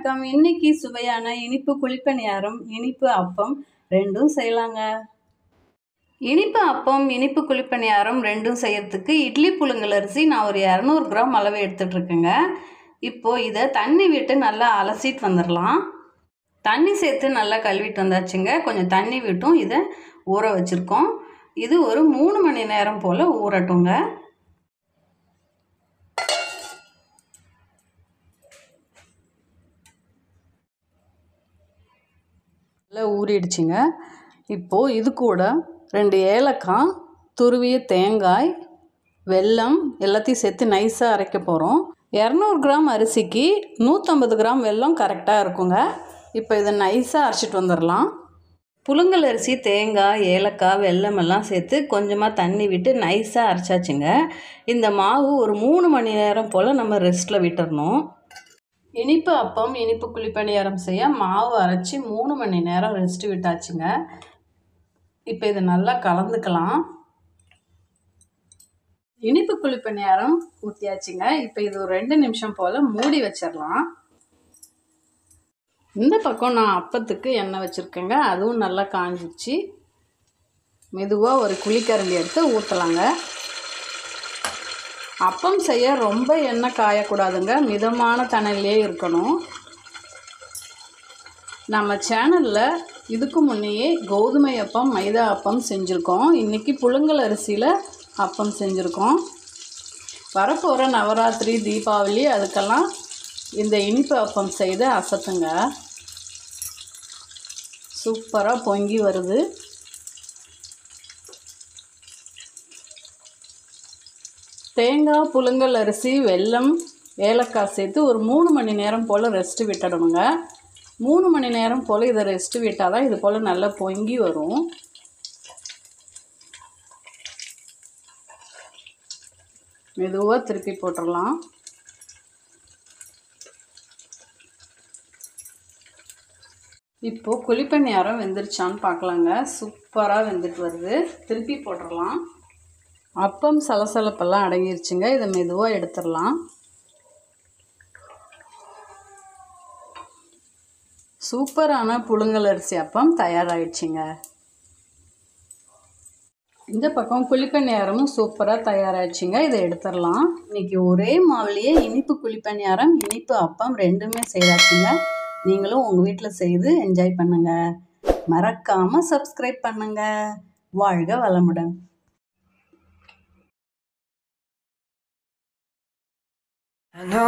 வணக்கம். இன்னைக்கு சுவையான இனிப்பு குழிப்பணியாரம், இனிப்பு அப்பம் ரெண்டும் செய்யலாங்க. இனிப்பு அப்பம், இனிப்பு குழிப்பணியாரம் ரெண்டும் செய்யறதுக்கு இட்லி புழுங்கல் அரிசி நான் ஒரு 200 கிராம் அளவு எடுத்துட்டு இருக்கேங்க. இப்போ இதை தண்ணி விட்டு நல்லா அலசிட்டு வந்துடலாம். தண்ணி சேர்த்து நல்லா கழுவிட்டு வந்தாச்சுங்க. கொஞ்சம் தண்ணி விட்டும் இதை ஊற வச்சுருக்கோம். இது ஒரு 3 மணி நேரம் போல் ஊறட்டுங்க. நல்லா ஊறிடுச்சுங்க. இப்போது இது கூட 2 ஏலக்காய், துருவிய தேங்காய், வெல்லம் எல்லாத்தையும் சேர்த்து நைஸாக அரைக்க போகிறோம். 200 கிராம் அரிசிக்கு 150 கிராம் வெல்லம் கரெக்டாக இருக்குங்க. இப்போ இதை நைஸாக அரைச்சிட்டு வந்துடலாம். புழுங்கல் அரிசி, தேங்காய், ஏலக்காய், வெல்லம் எல்லாம் சேர்த்து கொஞ்சமாக தண்ணி விட்டு நைஸாக அரைச்சாச்சுங்க. இந்த மாவு ஒரு 3 மணி நேரம் போல் நம்ம ரெஸ்ட்டில் விட்டுறணும். இனிப்பு அப்பம், இனிப்பு குழிப்பணியாரம் செய்ய மாவு அரைச்சி 3 மணி நேரம் ரெஸ்ட்டு விட்டாச்சுங்க. இப்போ இதை நல்லா கலந்துக்கலாம். இனிப்பு குழிப்பணியாரம் ஊற்றியாச்சுங்க. இப்போ இது ஒரு 2 நிமிஷம் போல் மூடி வச்சிடலாம். இந்த பக்கம் நான் அப்பத்துக்கு எண்ணெய் வச்சுருக்கேங்க. அதுவும் நல்லா காஞ்சிச்சு. மெதுவாக ஒரு குழிக்கரண்டி எடுத்து ஊற்றலாங்க. அப்பம் செய்ய ரொம்ப எண்ணெய் காயக்கூடாதுங்க. மிதமான தணலிலே இருக்கணும். நம்ம சேனலில் இதுக்கு முன்னையே கோதுமை அப்பம், மைதா அப்பம் செஞ்சுருக்கோம். இன்றைக்கி புழுங்கல் அரிசியில் அப்பம் செஞ்சுருக்கோம். வரப்போகிற நவராத்திரி, தீபாவளி அதுக்கெல்லாம் இந்த இனிப்பு அப்பம் செய்து அசத்துங்க. சூப்பராக பொங்கி வருது. தேங்காய், புழுங்கல் அரிசி, வெல்லம், ஏலக்காய் சேர்த்து ஒரு 3 மணி நேரம் போல் ரெஸ்ட்டு விட்டுடணுங்க. 3 மணி நேரம் போல் இதை ரெஸ்ட்டு விட்டால் தான் இது போல் நல்லா பொங்கி வரும். மெதுவாக திருப்பி போட்டுடலாம். இப்போது குழிப்பணியாரம் வெந்துருச்சான்னு பார்க்கலாங்க. சூப்பராக வெந்துட்டு வருது. திருப்பி போட்டுடலாம். அப்பம் சலசலப்பெல்லாம் அடங்கிருச்சுங்க. இதை மெதுவாக எடுத்துடலாம். சூப்பரான புழுங்கல் அரிசி அப்பம் தயாராகிடுச்சிங்க. இந்த பக்கம் குழிப்பணியாரமும் சூப்பராக தயாராகிடுச்சிங்க. இதை எடுத்துடலாம். இன்றைக்கி ஒரே மாவுலேயே இனிப்பு குழிப்பணியாரம், இனிப்பு அப்பம் ரெண்டுமே செய்தாச்சுங்க. நீங்களும் உங்கள் வீட்டில் செய்து என்ஜாய் பண்ணுங்கள். மறக்காமல் சப்ஸ்கிரைப் பண்ணுங்கள். வாழ்க வளமுடன். I know